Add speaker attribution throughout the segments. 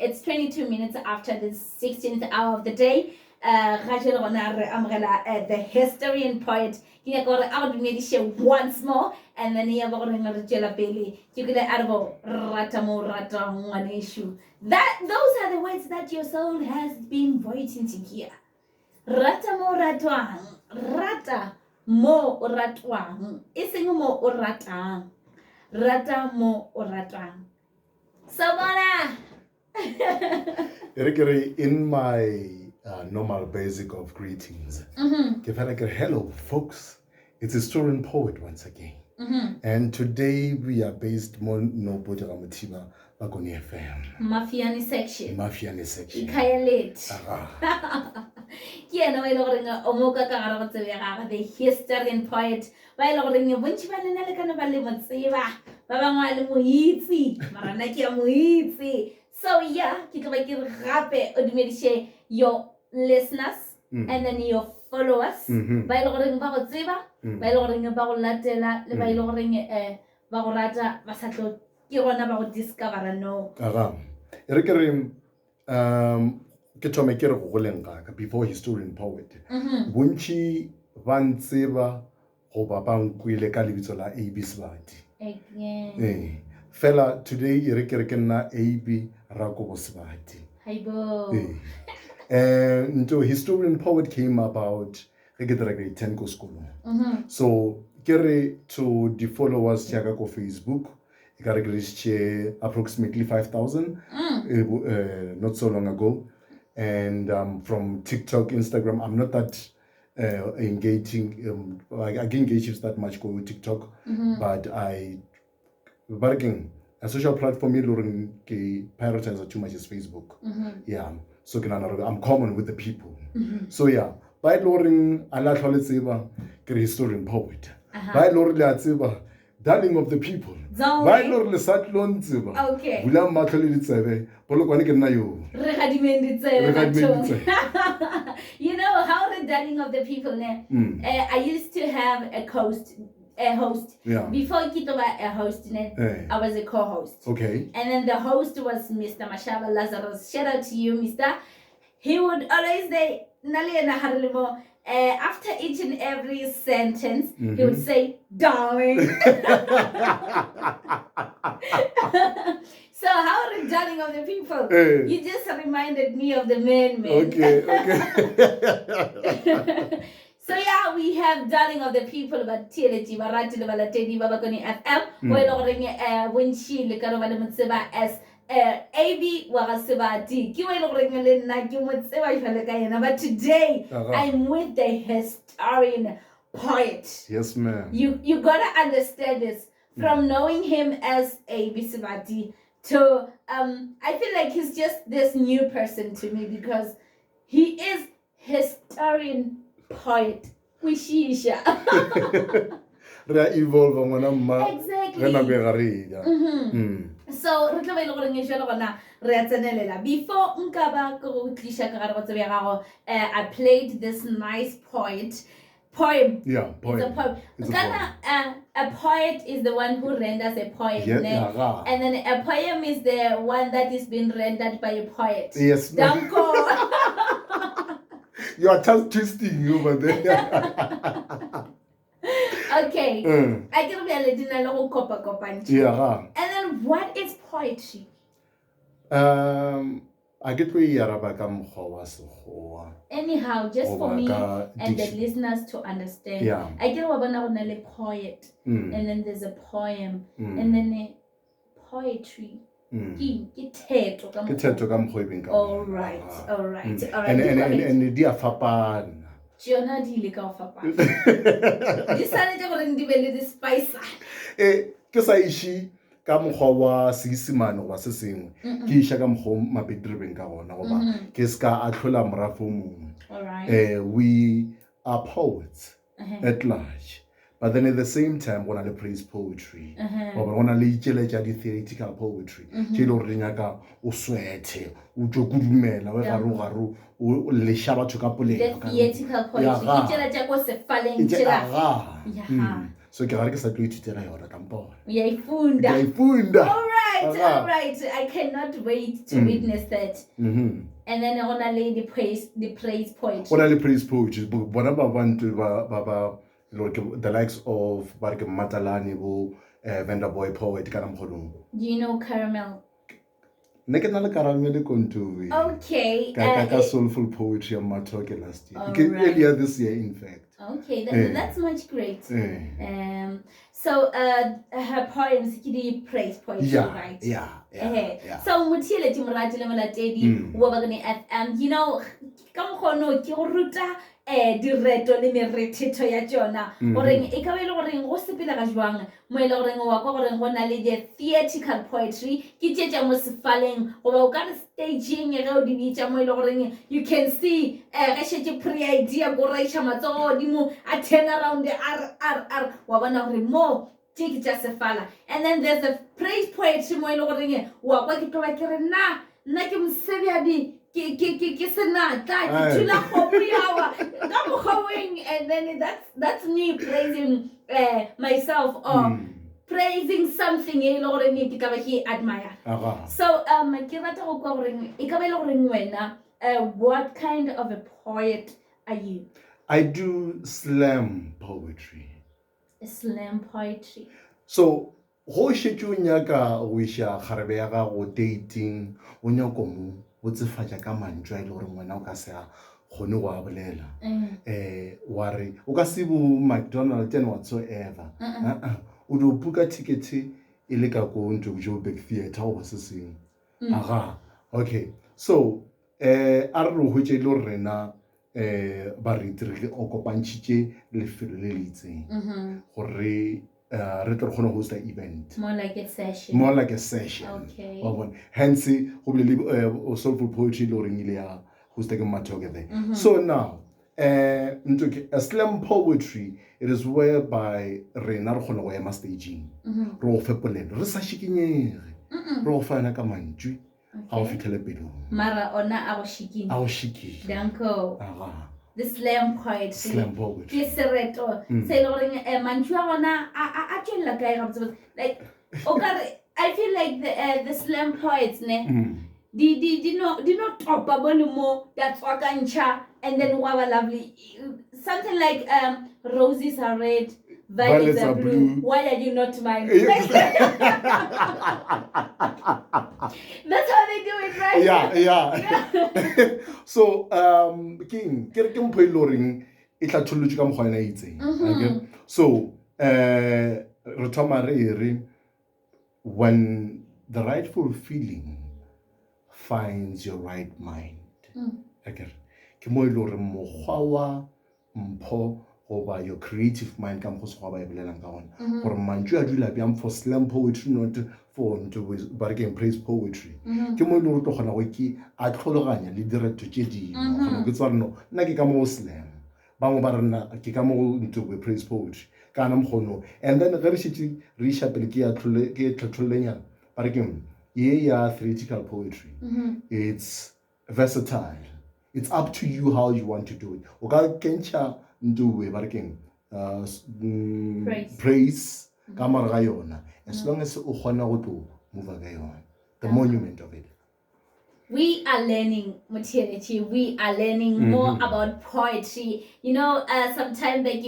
Speaker 1: it's 22 minutes after the 16th hour of the day. The historian poet once more, and then you that those are the words that your soul has been waiting to hear. Rata mo ratwang, rata mo ratwang, iseng mo ratang, rata mo ratang. Sabona.
Speaker 2: In my normal basic of greetings, hello folks, it's historian poet once again, and today we are based on Nobody Ramatiba Bakoni FM.
Speaker 1: Mafiani section.
Speaker 2: Ikaya
Speaker 1: the historian poet. So yeah, your listeners and then your followers.
Speaker 2: Before historian poet. Bunchi van tseba go ba bang kwile ka lebitso la AB Sebati. Fella today nna AB Rakobo Sebati. And historian poet came about grade 10 go school. So to the followers jaaka ko Facebook approximately 5,000 not so long ago. And from TikTok, Instagram, I'm not that engaging. I can engage with that much with TikTok, but a social platform I prioritize too much is Facebook. Yeah, so I'm common with the people. So yeah, by Loring Allah historian poet. By Loring darling of the people.
Speaker 1: Okay. You know how the darling of the people now. I used to have a host.
Speaker 2: Yeah.
Speaker 1: Before Kitoba a host, I was a co-host.
Speaker 2: Okay.
Speaker 1: And then the host was Mr. Mashaba Lazarus. Shout out to you, Mr. He would always say, after each and every sentence, he would say, darling. So how the darling of the people? You just reminded me of the man.
Speaker 2: Okay.
Speaker 1: So yeah, we have darling of the people, but TLG Barati Balatedi Babakoni FM, when she look at as AB Warasibati. But today I'm with the historian poet.
Speaker 2: Yes, ma'am.
Speaker 1: You gotta understand this. From knowing him as AB Sibati to I feel like he's just this new person to me because he is historian poet. Wishisha. Exactly. So before I played this nice poem.
Speaker 2: Yeah, poem.
Speaker 1: It's a poem. A poet is the one who renders a poem.
Speaker 2: Yeah.
Speaker 1: And then a poem is the one that is being rendered by a poet.
Speaker 2: Yes.
Speaker 1: Danko.
Speaker 2: You are just twisting over there.
Speaker 1: Okay. I can be a little copper.
Speaker 2: Yeah.
Speaker 1: And then what is poetry?
Speaker 2: I get where you are.
Speaker 1: Anyhow, just for me and the listeners to understand.
Speaker 2: Yeah.
Speaker 1: I get what a poet, and then there's a poem, and then a poetry.
Speaker 2: All
Speaker 1: right.
Speaker 2: And dia fapan.
Speaker 1: Jonah di leka fapan. Di sana je gore ndi bele di spice.
Speaker 2: Ke sa ishi ka mokgwa wa Seesimane wa se sengwe ke isha ka mokgwa mapedribeng ka gona goba ke ska a tlhola morafo mongwe.
Speaker 1: All right.
Speaker 2: We are poets at large. But then at the same time, when I praise poetry, or when I the theoretical poetry, Jelo Ringaka, Uswete, Ujogumela, Garu, Leshaba to Capole.
Speaker 1: The theoretical poetry, was a falling.
Speaker 2: So Garaka said to tell her,
Speaker 1: Yay, funda.
Speaker 2: All right.
Speaker 1: all right. I cannot wait to witness that.
Speaker 2: Mhm.
Speaker 1: And then only the praise poetry.
Speaker 2: What are the praise poetry? Bona ba bantu ba the likes of Barke Matalani bo Vanderboy poet kana mkhono.
Speaker 1: Do you know Caramel?
Speaker 2: Neke na le karamele kontu.
Speaker 1: Okay.
Speaker 2: Ka soulful poetry on Matoke last year. Earlier this year, in fact.
Speaker 1: Okay, that's much great. So her poems the praise poetry, right?
Speaker 2: Yeah.
Speaker 1: So mutile timratile molatedi wa bagane FM, you know, ka mkhono ke go ruta direto le merethetho ya tsona gore e ka be le gore go sepela ga jwang mo ile gore wa kwa gore go na le the theatrical poetry ke tšetša mo sefaleng goba o ka re staging ge o di bitša mo ile gore you can see ge shetse pre-idea go raiša matsogo godimo a turn around r wa bona gore mo tše ke tša sefala. And then there's a praise poetry mo ile gore wa kwa ke tloba ke re nna ke mosebjadi ke sena tla ke tula kgopo yawa ka mokgweng. And then that's me praising myself or praising something e le gore ke ka ba ke admire. So ke rata go kwa gore e ka ba le gore wena what kind of a poet are you?
Speaker 2: I do slam poetry.
Speaker 1: Slam poetry.
Speaker 2: So go shetse o nyaka go isha kgarebe ya ga go dating o nyako mo o tsefatša ka mantšwa e le gore ngwana o ka se a kgone go a bolela wa re o ka se bo McDonald and whatsoever o do puka ticket e le ka go ntse go Joburg Theatre go se seng aga. Okay, so a re go hwetše le gore rena ba re dire o kopantšitše lefelo le le itseng gore re tlo kgona go host an event.
Speaker 1: More like a session.
Speaker 2: Okay. Hence go bile le soulful poetry le goreng ile ya host ke Matoke there. So now a slam poetry, it is whereby rena re kgona go ema staging re go fepolelo re sa šikinyege re go fana ka mantšwi ga o fitlhele pelong
Speaker 1: mara ona a go šikile. Danko. The slam poetry. Ke sereto se ile gore mantšwi a gona a tšwelela kae gabotse like I feel like the slam poets ne di no topa bone mo that tswakantšha and then waba lovely something like roses are red, violets are blue. Why are you not mine? That's how they do it, right?
Speaker 2: Yeah. So king ke mpho ile goreng e tla tholotse ka mokgwa ena itseng. Okay, so re thoma re when the rightful feeling finds your right mind. Okay, ke mo ile gore mokgwa wa mpho goba your creative mind ka mokgwa se go ba e bolelang ka gona gore mantšwi a dula bjang for slam poetry, not for ba re praise poetry. Ke mo ile gore tlo kgona go ke a tlhologanya le direto tše dingwe ke tswa no nna ke ka mo slam bangwe ba rena ke ka mo praise poetry kana mkhono. And then ge re šetse re iša pele ke tlhatlholenyana ba re ke ye ya theatrical poetry. It's versatile. It's up to you how you want to do it. O ka kentsha ntuwe ba re ke praise ka mara ga yona as long as o kgona go tlo move ka yona, the monument of it.
Speaker 1: We are learning, Muthielechi, we are learning more about poetry. You know, sometime back, I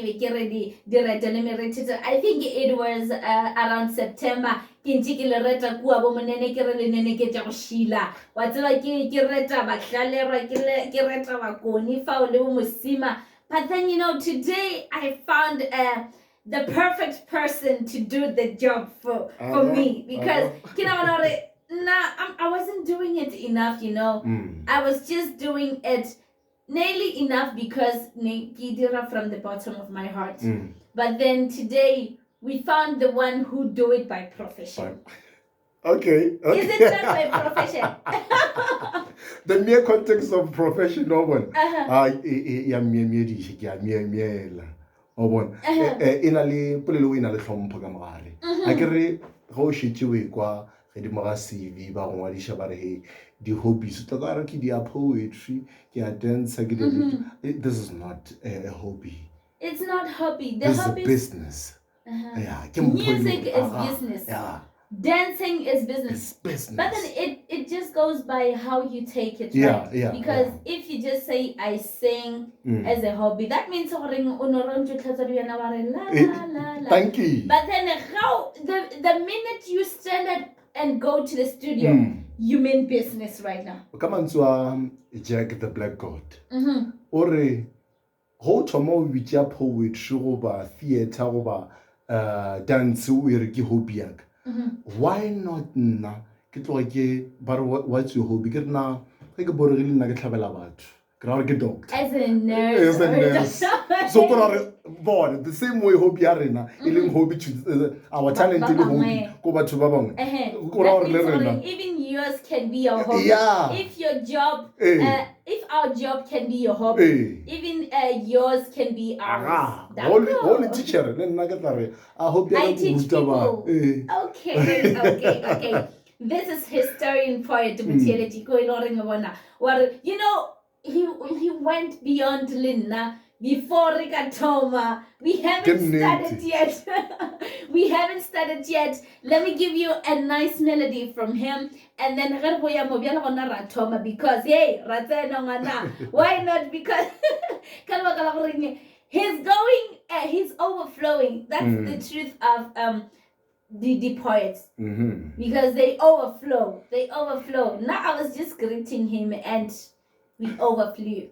Speaker 1: think it was around September. Kinchikiloreta kuwa bomonene kirele nene ke tja go shila wa tseba ke reta ba hlalera ke reta ba koni fa o le mosima. But then you know today I found the perfect person to do the job for me because I wasn't doing it enough, you know. I was just doing it nearly enough because Nidira from the bottom of my heart. But then today we found the one who do it by profession.
Speaker 2: Okay.
Speaker 1: Is it not by profession?
Speaker 2: The mere context of profession, no one. Inali polelo ina le hlompho ka mogare. A ke re go šetšwe kwa ge di moga CV ba go ngwadiša ba re he di hobbies tlo ka re ke dia poetry ke a dance ke this is not a hobby.
Speaker 1: It's not hobby.
Speaker 2: This is a business.
Speaker 1: Music is business.
Speaker 2: Yeah.
Speaker 1: dancing is business.
Speaker 2: It's business.
Speaker 1: But then it just goes by how you take it,
Speaker 2: Yeah,
Speaker 1: right?
Speaker 2: yeah,
Speaker 1: Because
Speaker 2: yeah.
Speaker 1: if you just say I sing as a hobby, that means la la la.
Speaker 2: Thank you.
Speaker 1: But then how the minute you stand up and go to the studio, you mean business right now.
Speaker 2: Come on to Jack the Black God. Or how to more with your poetry over theater over dance we ki hobby yak. Why not na? What's your hobby? Get na ke borogile nna ke tlhabela batho. Ke ra ke doctor.
Speaker 1: As a nurse.
Speaker 2: As a nurse. So born the same way hobby ya rena ile hobby to our talent ile hobby ko batho ba bangwe.
Speaker 1: Even yours can be your hobby.
Speaker 2: Yeah.
Speaker 1: If your job if our job can be your hobby, even yours can be ours.
Speaker 2: Holy teacher, I hope you
Speaker 1: I teach people. Okay. This is historian poet you know, he went beyond Linna before Rikatoma. We haven't started yet. We haven't started yet. Let me give you a nice melody from him, and then because why not? Because he's overflowing. That's the truth of the poets, because they overflow. Now I was just greeting him and we overflew.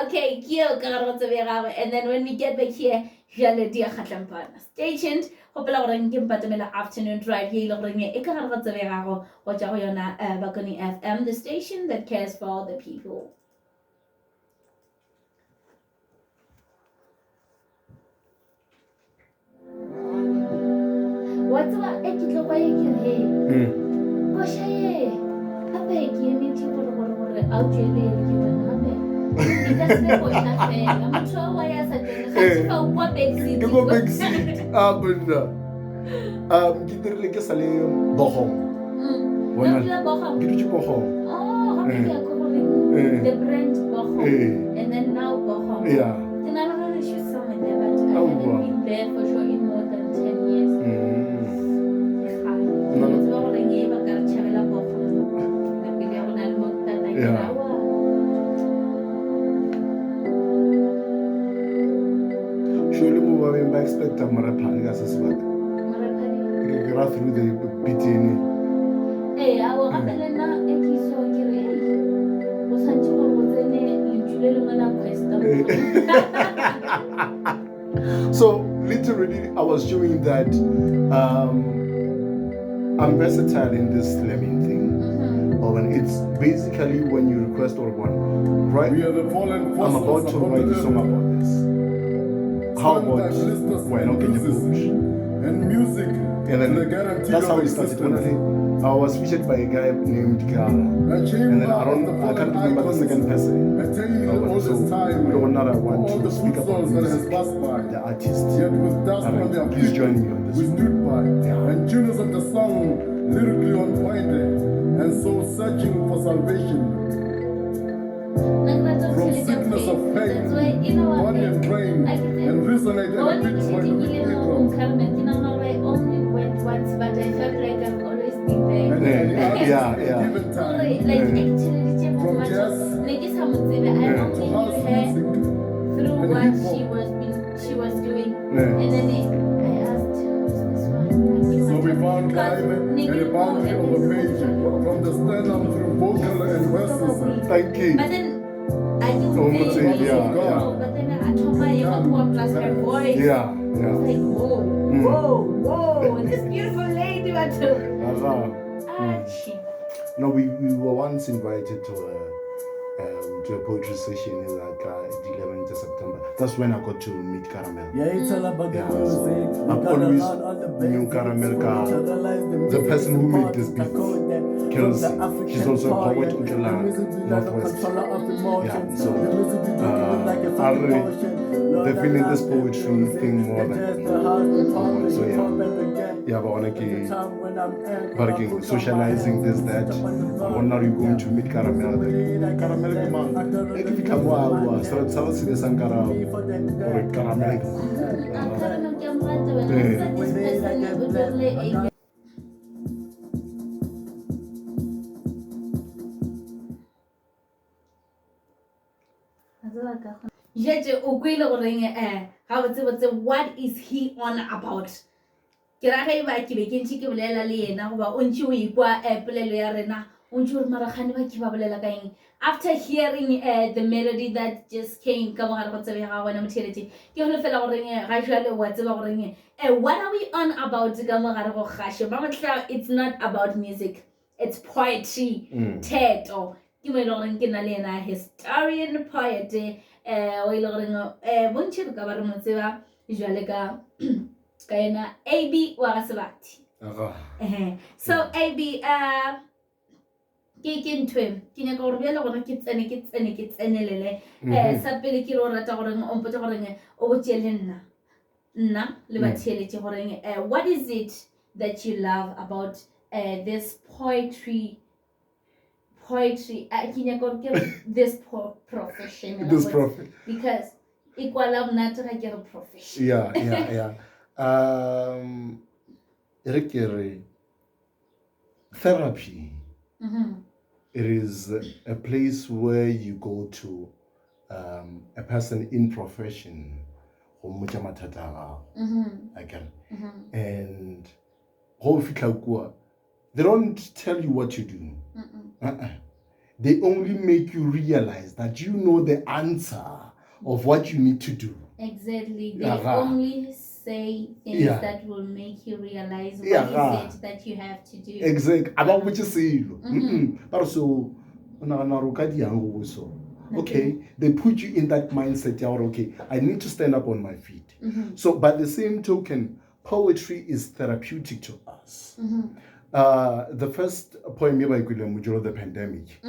Speaker 1: Okay, and then when we get back here, stay tuned. Afternoon drive here. Balcony FM, the station that cares for all the people. What's up? The brand Bochum, and then now Bochum.
Speaker 2: Yeah.
Speaker 1: Then I don't know if she's somewhere there, but I haven't been there for sure in more than 10 years.
Speaker 2: Surely move away by expect a marapani as a swag. Through the beating.
Speaker 1: Hey, I will have a
Speaker 2: So literally I was doing that I'm versatile in this slamming thing. And it's basically when you request or one, right? We are the fallen I'm about to write a song about this. How about when okay you push and music and then that's how it started. When I was featured by a guy named Gara, and then I can't remember the second person. So the one that I want to speak about music, the artist. Please join me on this. We stood by, and tuners of the song lyrically on point, and so searching for salvation from sickness of pain, body and brain, and resonate at a big point of the playground.
Speaker 1: I only went once, but I felt like I've always been there.
Speaker 2: Yeah.
Speaker 1: From jazz
Speaker 2: to
Speaker 1: through what she was doing, and then I asked, who's this one?
Speaker 2: So we found time and a boundary of a page from the sternum through vocal and verses. Thank you.
Speaker 1: But then I didn't say but then I told my plus her voice.
Speaker 2: Yeah.
Speaker 1: Like, whoa, this beautiful lady.
Speaker 2: No, we were once invited to a poetry session in like the 11th of September. That's when I got to meet Caramel.
Speaker 3: Yeah, it's all about the music.
Speaker 2: I've always knew Caramel. The person who made this beat, Kelsey. She's also a poet in the Northwest. Yeah, so they've been in this poetry thing more than so but working, socializing this, that. But now you're going to meet Caramel. Caramel, come on. If you come, start to see the Sankara or Caramel.
Speaker 1: rata wena
Speaker 2: Eh.
Speaker 1: sa this person o dirile a jetse o kwile goreng ga botsebotse what is he on about ke ra ge ba ke be ke ntse ke bolela le yena goba o ntse o ikwa polelo ya rena o ntse o re maragane ba ke ba bolela ka eng after hearing the melody that just came ka mogare go tsebe ga gona motheletše ke gole fela goreng ga jale wa tseba goreng what are we on about ka mogare go kgashe ba motla it's not about music it's poetry theto ke mo ile goreng ke na le yena historian poet o ile goreng bontšhe re ka ba re mo tseba jale ka yena AB wa ga Sebati so AB ke ntwe ke nyaka gore bjale gona ke tsenelele sa pele ke re o rata goreng o mpotse goreng o botše le nna le batheeletše goreng what is it that you love about this poetry ke nyaka gore ke re this profession because equala mnate ga ke re profession
Speaker 2: yeah re ke re therapy it is a place where you go to a person in profession go mmotša mathata a gago again and go fitla kua they don't tell you what to do they only make you realize that you know the answer of what you need to do
Speaker 1: exactly they only say things that will make you realize what is it that you have to do
Speaker 2: exactly about which is but so okay they put you in that mindset okay I need to stand up on my feet so by the same token poetry is therapeutic to us the first poem during the pandemic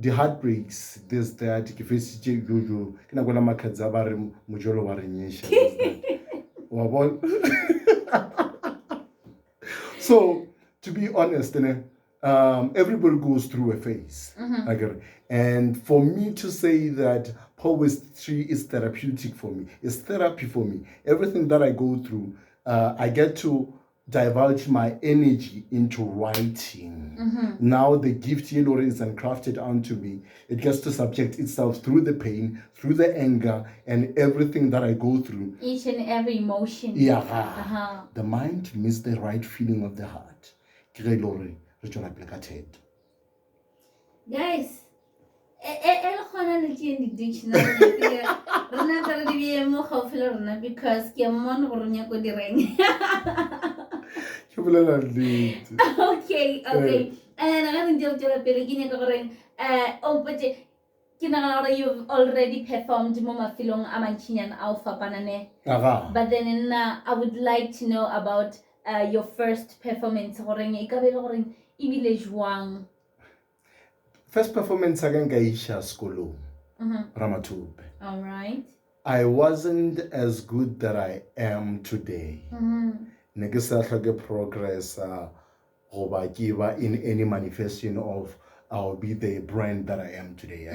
Speaker 2: the heartbreaks this that ke face jojo ke na gola makhatsa ba re mojolo wa re nyesha wa bon so to be honest everybody goes through a phase and for me to say that poetry is therapeutic for me is therapy for me everything that I go through I get to divulge my energy into writing. Now the gift yellow is uncrafted onto me. It gets to subject itself through the pain, through the anger, and everything that I go through.
Speaker 1: Each and every emotion.
Speaker 2: The mind meets the right feeling of the heart.
Speaker 1: Guys, because okay and I'm you've already performed Mumafilong Amanchinyan Alpha Panane. But then I would like to know about your first performance.
Speaker 2: First performance again Gaisha Skolo Ramatube.
Speaker 1: All right.
Speaker 2: I wasn't as good that I am today. Negisahage progress in any manifestation of I'll be the brand that I am today.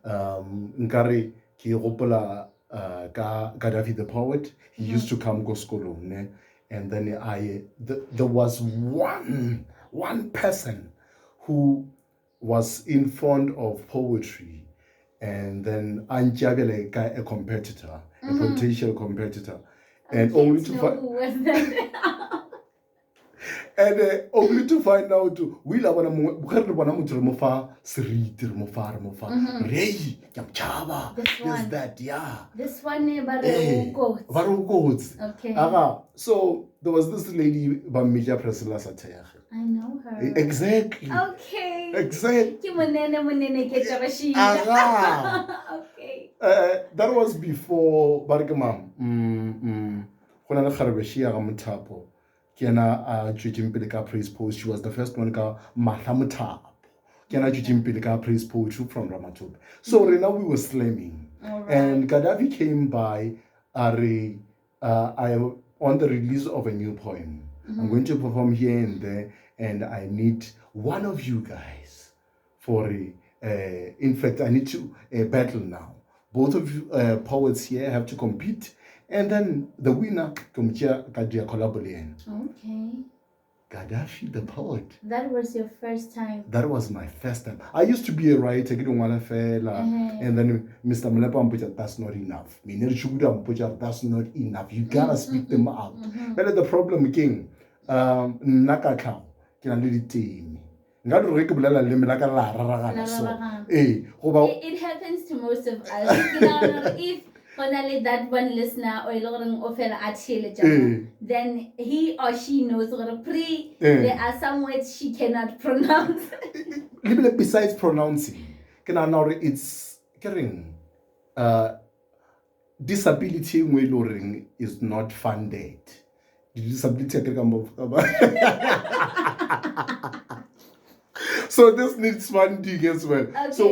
Speaker 2: Nkari ki gopola Gaddafi the poet, he used to come go school, and then there was one person who was in front of poetry, and then Anjabele a competitor, a potential competitor, and only to find
Speaker 1: who was that?
Speaker 2: and only to find out we la bona motho mo fa seriti mo fa rei ke mchaba is that
Speaker 1: this one ba re
Speaker 2: okay so there was this lady Bamija Priscilla Satayage.
Speaker 1: I know her.
Speaker 2: Exactly.
Speaker 1: Okay.
Speaker 2: Exactly.
Speaker 1: Okay.
Speaker 2: That was before Bargamam. When I Mutapo, Kiana Jujimpilika praise post, she was the first one ka Mahamutap. Kiana Jujimpilika praise poetry from Ramatub. So now we were slamming. And Gaddafi came by on the release of a new poem. I'm going to perform here and there, and I need one of you guys for in fact, I need to battle now. Both of you poets here have to compete, And then the winner, Kadia Collaborator.
Speaker 1: Okay.
Speaker 2: Gaddafi the poet.
Speaker 1: That was your first time.
Speaker 2: That was my first time. I used to be a writer, and then Mr. Mlepa Ampuja, that's not enough. That's not enough. You gotta speak them out. But the problem king, Nakaka, can really team. It
Speaker 1: happens to most of us. If finally that one listener or then he or she knows there are some words she cannot pronounce.
Speaker 2: Besides pronouncing, it's getting disability is not funded. Disability so this needs funding as well.
Speaker 1: Okay.
Speaker 2: So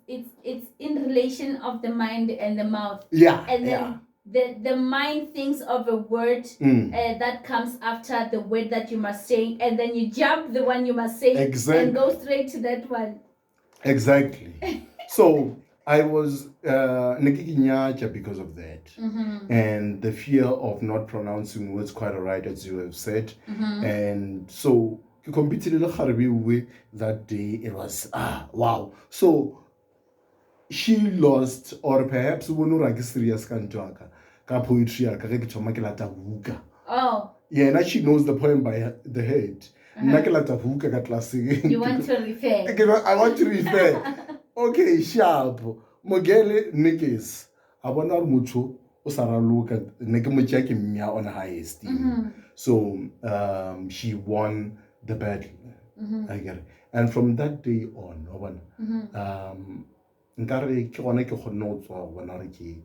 Speaker 1: it's in relation of the mind and the mouth.
Speaker 2: Yeah.
Speaker 1: And then the mind thinks of a word that comes after the word that you must say, and then you jump the one you must say and go straight to that one.
Speaker 2: Exactly. So I was because of that. And the fear of not pronouncing words quite right, as you have said. And so you competed that day. It was wow. So she lost, or perhaps serious poetry.
Speaker 1: Oh.
Speaker 2: Yeah, and she knows the poem by the head.
Speaker 1: You want to refer?
Speaker 2: I want to refer. Okay, sharp. Mogele Nikis. Abona mucho usara look at Nekumuchaki Mia on high esteem. So she won the battle. I get it. And from that day on, Nkare Kiwane Konoto Wanariki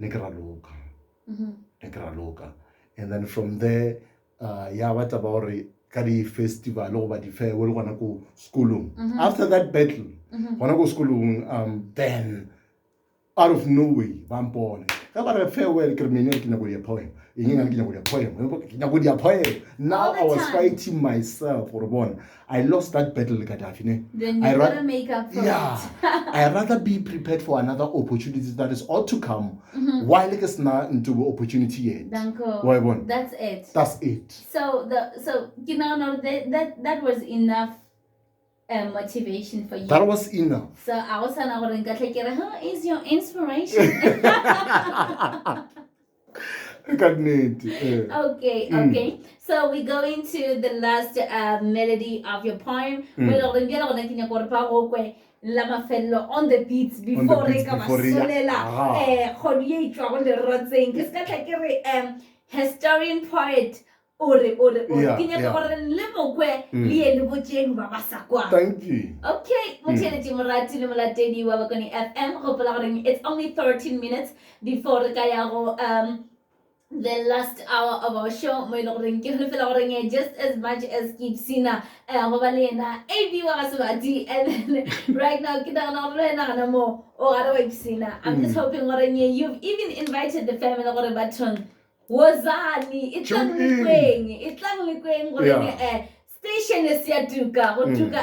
Speaker 2: Nekraloka. Nekraloka. And then from there, what about Kari festival over the fair, we'll wanna go school. After that battle, wanna go school, then out of nowhere, I'm born. Farewell, poem. Now I was fighting myself for one. I lost that battle, Gaddafi.
Speaker 1: Then you gotta make up for it.
Speaker 2: I'd rather be prepared for another opportunity that is all to come while it's not into opportunity yet.
Speaker 1: Danko. That's it.
Speaker 2: That's it.
Speaker 1: So that was enough motivation for you.
Speaker 2: That was enough.
Speaker 1: So I was is your inspiration? Okay. So we go into the last melody of your poem. On the beats before historian poet
Speaker 2: Thank you.
Speaker 1: Okay, it's only 13 minutes before the last hour of our show. Just as much as Kipsina and then right now I'm just hoping you've even invited the family baton. Wozani, it's station is yaduka oduka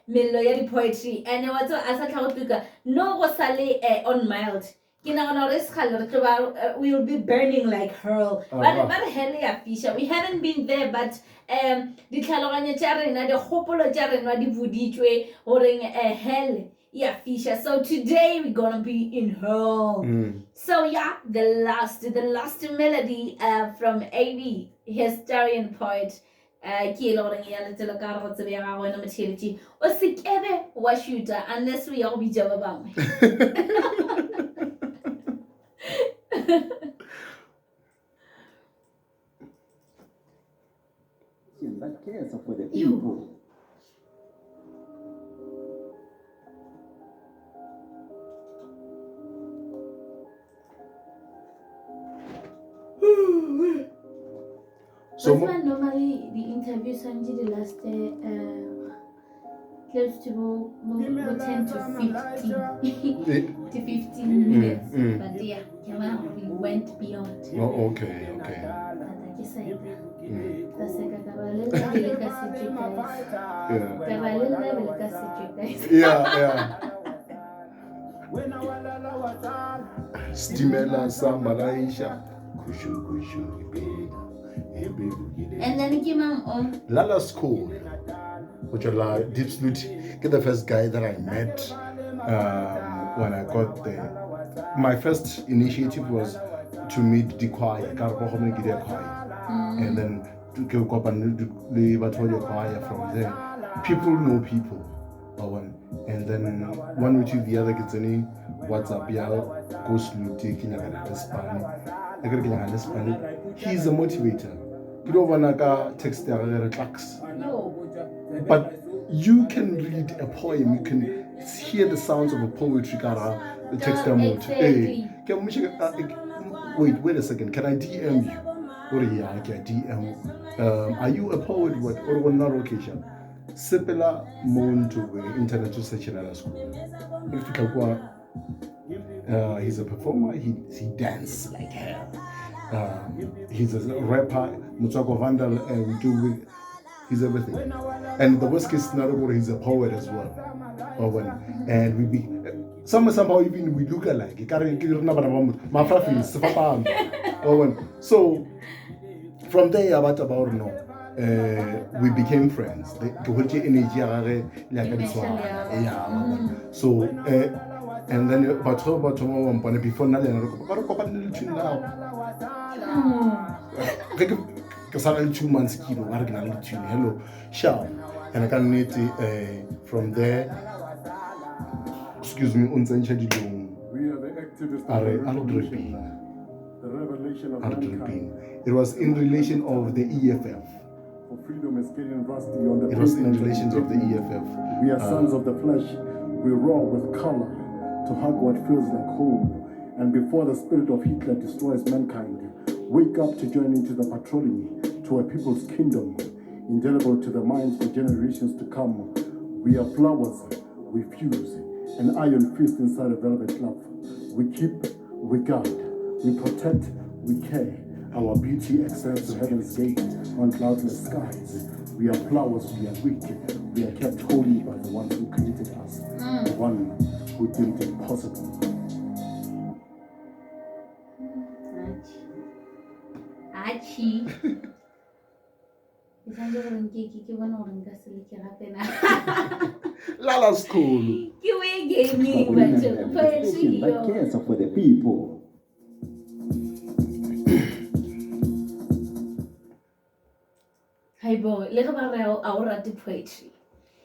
Speaker 1: melo ya poetry and what's asaka no wasale on mild. We will be burning like hurl. But hell Fisher. We haven't been there, but the Kaloranya Charina, the Hopolo Charina, the Vudichwe, or hell. Yeah, Fisher. So today we're gonna be in hell. So yeah, the last melody from AV, historian poet. Unless we all be Jababam.
Speaker 3: That cares for the people.
Speaker 1: So normally the interview Sanji the last close to 10 to 15 minutes. But yeah, we went beyond.
Speaker 2: Oh, okay. Yeah. Stimela sa Malaysia.
Speaker 1: And then came on.
Speaker 2: Lala School, which are Deep Snoot. Get the first guy that I met when I got there. My first initiative was to meet the choir, and then to go up and leave a choir from there. People know people. And then one or two the other gets any WhatsApp, goes to taking a he's a motivator. You don't want to text the relax. But you can read a poem, you can hear the sounds of a poetry, the text
Speaker 1: Exactly.
Speaker 2: Wait a second, can I DM you? Or yeah, I can DM. Are you a poet? What or not occasion? Sepela Monto internet to search in school. If you he's a performer, he dances like hell. He's a rapper, Mutswako Vandal, and he's everything. And the worst case scenario, he's a poet as well. And we be somehow even we look alike. So from there, about no. We became friends. So and then before now hello shout and I can meet from there. Excuse me,
Speaker 3: We are the activists of the revelation of mankind.
Speaker 2: It was in relation of the EFF.
Speaker 3: For freedom is getting rusty on the
Speaker 2: It was in relation of the EFF.
Speaker 3: We are sons of the flesh. We roar with color to hug what feels like home. And before the spirit of Hitler destroys mankind, wake up to join into the patrolling to a people's kingdom, indelible to the minds for generations to come. We are flowers, we fuse, an iron fist inside a velvet glove. We keep, we guard, we protect, we care. Our beauty extends to heaven's gate on cloudless skies. We are flowers, we are weak. We are kept holy by the one who created us, the one who deemed it possible.
Speaker 1: Achi.
Speaker 2: Lala School.
Speaker 1: You ain't gave me
Speaker 3: Station that cares for the people.
Speaker 1: Hey boy, look about our poetry.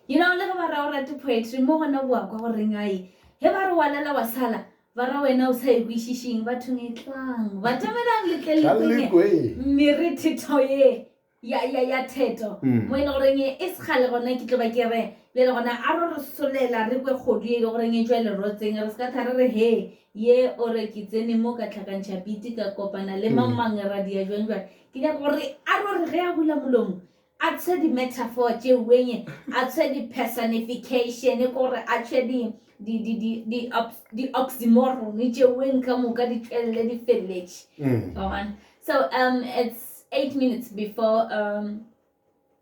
Speaker 1: You know, look about our poetry. More than a walk or ring eye. Hever walla wasala. Vara no say wishing, but to me clang. But I'm little miriti toye. Ya teto. When orange is halogona kitobakere. Little on a arrow solela, river hodi, orange jewel rotting, or scatter hay. Ye or a kitten moka takancha pitica copana lema manga radia joined. Kinakori arrow reabula mulum. I'd say the metaphor, Jewing, I'd say the personification, or actually the oxymoron, Jewing Kamuka, the lady village. So it's 8 minutes before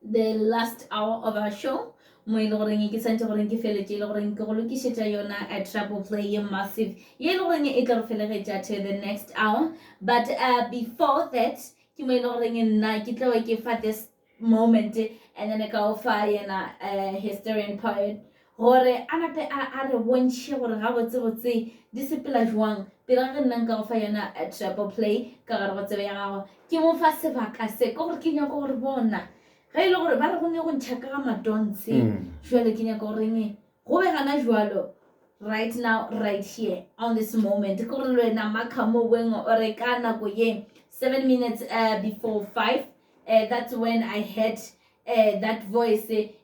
Speaker 1: the last hour of our show. My loring Santa Ringi Village, Loring Goluki Shitayona at Trouble Play Massive, Yellowing Eagle to the next hour. But before that, you may loring in Nike for this moment, and then I go fire and historian poet. Or anate are one show how it's say discipline one, Pirangan Nanka Fayana at Trouble Play, Karawatavia, Kimo Fasivak, I say, Go Kenya Gorbona. Hey, Lord, Barabun Chakama don't see. Surely Kenya Goringi. However, Jualo. Right now, right here, on this moment. Korena Makamo Wengo Orekana Goye. 7 minutes before 5. That's when I heard that voice say,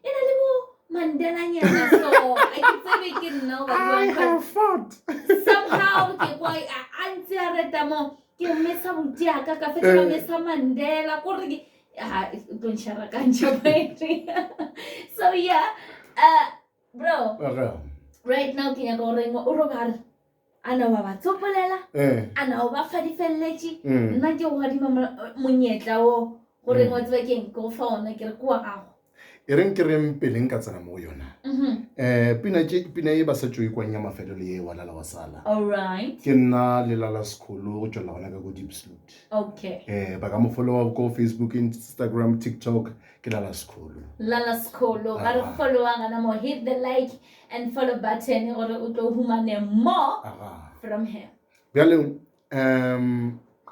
Speaker 1: Mandela Nyana. So I can say we can know what
Speaker 2: I have fought.
Speaker 1: Somehow, why Auntie Retamo, you miss some Diaka, Miss Mandela, Korigi. So yeah, bro. Right now, kaya ko rin mo urogar. Ano ba tupolela? Ano ba fadi felechi? Nandiyo wadi munyeta o gore wa tswa keng go faona ke re kwa gago
Speaker 2: e reng ke reng peleng ka tsena mo yona pina e ba sa tswe kwa nya mafelo le e wala la wasala
Speaker 1: all right
Speaker 2: ke nna le la sekolo go tswela gona ka go Deep Salute
Speaker 1: okay
Speaker 2: ba ka mo follow go Facebook, Instagram, TikTok ke la sekolo
Speaker 1: ga re followang ana mo hit the like and follow button gore o tlo humane more from him
Speaker 2: bjale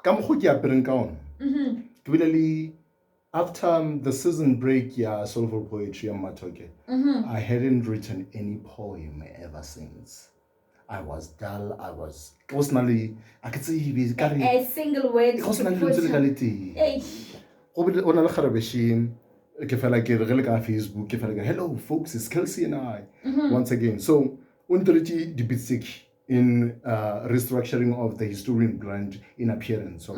Speaker 2: ka mo go ke apereng ka ona ke bile le after the season break Soulful Poetry and Matoke, I hadn't written any poem ever since. I was dull. I was personally, I could say
Speaker 1: a single word
Speaker 2: to put Facebook, hello folks, it's Kelsey and I once again. So, in restructuring of the historian brand in appearance.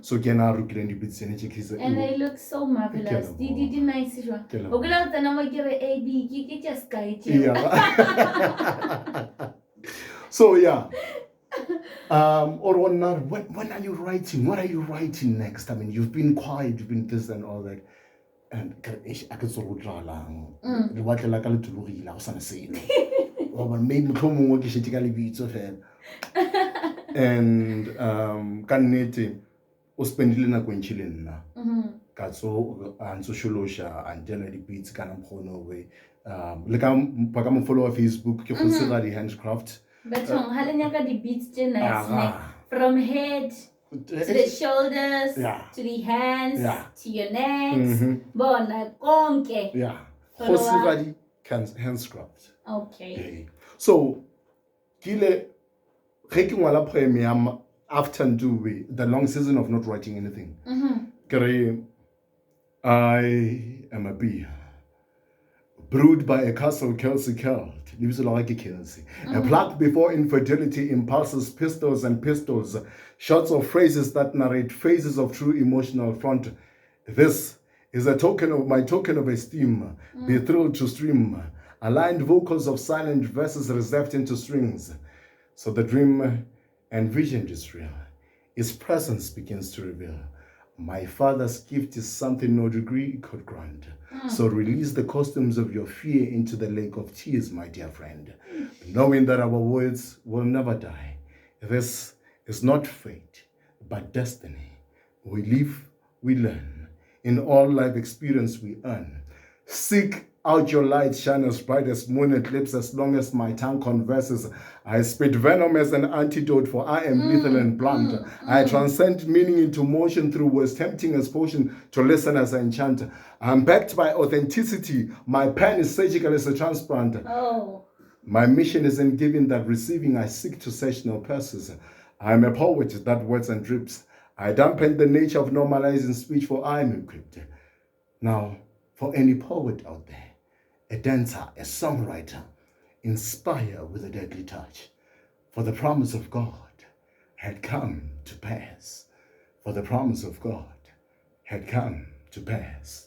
Speaker 2: So can I look and
Speaker 1: they look so marvelous. Did nice.
Speaker 2: So yeah. Or not, when are you writing? What are you writing next? I mean, you've been quiet, you've been this and all that. And I could sort of draw along. What like a little real, I was gonna say. Maybe come work is of her. And canete o spendile na go ntshileng na ka so and socialosha and generally beats kana mkhono we le ka ba mo follow Facebook ke go tsela di handcraft
Speaker 1: but ha le nyaka di beats tse nice from head to the shoulders to the hands to your necks bona konke
Speaker 2: go tsela di handcraft.
Speaker 1: Okay.
Speaker 2: So, kile ge ke ngwala poem ya after Nduwe, the long season of not writing anything. I am a bee, brewed by a castle Kelsey curled. A plot before infidelity, impulses, pistols and pistols, shots of phrases that narrate phases of true emotional front. This is a token of my token of esteem. Be thrilled to stream. Aligned vocals of silent verses reserved into strings. So the dream and vision is real. His presence begins to reveal. My father's gift is something no degree could grant. So release the costumes of your fear into the lake of tears, my dear friend. Knowing that our words will never die. This is not fate, but destiny. We live, we learn. In all life experience we earn. Seek out your light, shine as bright as moon eclipse, as long as my tongue converses. I spit venom as an antidote, for I am lethal and blunt. I transcend meaning into motion through words, tempting as potion to listen as I enchant. I'm backed by authenticity. My pen is surgical as a transplant. My mission isn't giving that receiving. I seek to search no purses. I'm a poet that words and drips. I dampen the nature of normalizing speech, for I am equipped. Now, for any poet out there, a dancer, a songwriter, inspire with a deadly touch. For the promise of God had come to pass. For the promise of God had come to pass.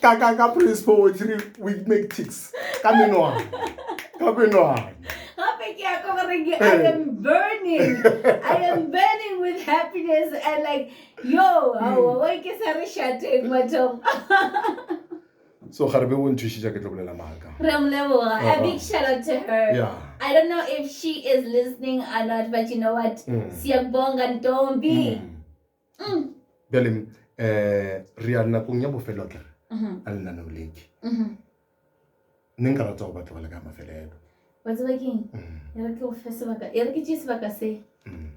Speaker 2: Kaka praise poetry, we make ticks. Come on.
Speaker 1: I am burning. I am burning with happiness and like, why ke sa re shateng mathong.
Speaker 2: So Kharbe won't tushi ja ke tlobolela maka.
Speaker 1: A big shout out to her.
Speaker 2: Yeah.
Speaker 1: I don't know if she is listening or not, but you know what? Siyabonga Ntombi.
Speaker 2: Bele riana kung ya bofelo ke. Alna no leki. Ninga ra tsoba tlobolela ka mafelelo.
Speaker 1: What's working? Era ke o fesebaka. Era ke tsebaka se.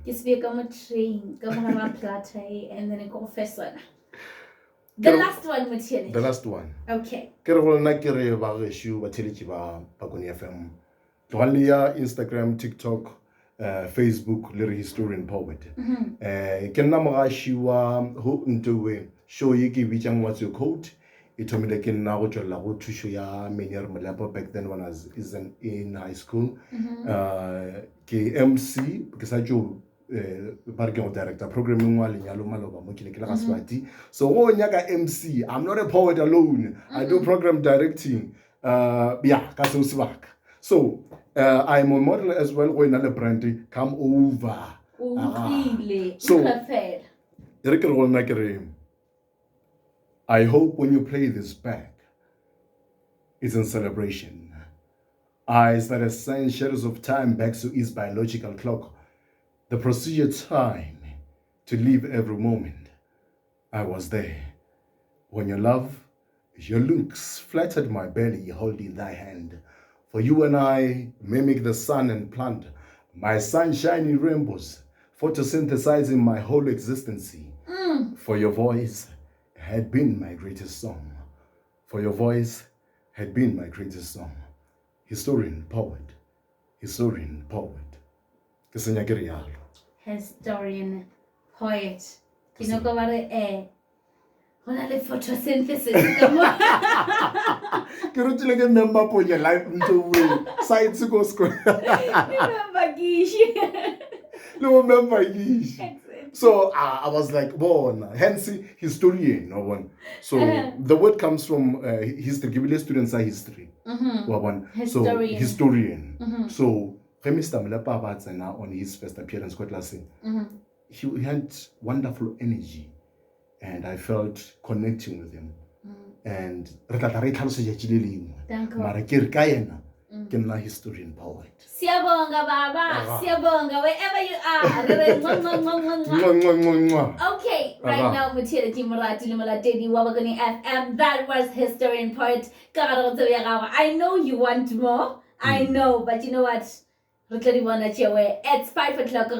Speaker 1: Ke se ka mo train, ka bona ba plata and then go fesona. The last one Muthiele.
Speaker 2: The last one.
Speaker 1: Okay.
Speaker 2: Ke re go nna ke re ba re shu ba theleki ba Pakoni FM. Tlogalia Instagram, TikTok, Facebook le historian poet. Ke nna mogashi wa ho Ntuwe show ye ke bitjang what's your code. It told me that I now go to Tusho ya Menier Malapo back then when I was in high school. Ke MC because I do bargain director programming while in Yalomaloba Mokile Klaswati. So nyaga MC. I'm not a poet alone. I do program directing. Yeah, Kasuswak. So I'm a model as well. When I brand come over. So I hope when you play this back, it's in celebration. Eyes that ascend shadows of time back to its biological clock. The procedure time to live every moment. I was there. When your love, your looks flattered my belly holding thy hand. For you and I mimic the sun and plant my sunshiny rainbows, photosynthesizing my whole existence. For your voice had been my greatest song. For your voice had been my greatest song. Historian poet. Historian poet.
Speaker 1: Historian poet. You know go about photosynthesis.
Speaker 2: Ke rutile ke member po your life into way. Side to go school.
Speaker 1: Remember Gish.
Speaker 2: No member Gish. So I was like, hence historian, no one. So the word comes from history. Give students are history.
Speaker 1: Historian.
Speaker 2: So historian. So Mr. Mlepa now on his first appearance, he had wonderful energy, and I felt connecting with him. And Kenna historian poet.
Speaker 1: Siyabonga baba, siyabonga wherever you are. Okay, right now Mutira Timurati Lumalatedi Wabagani FM. That was historian poet. I know you want more. I know, but you know what? It's 5 o'clock.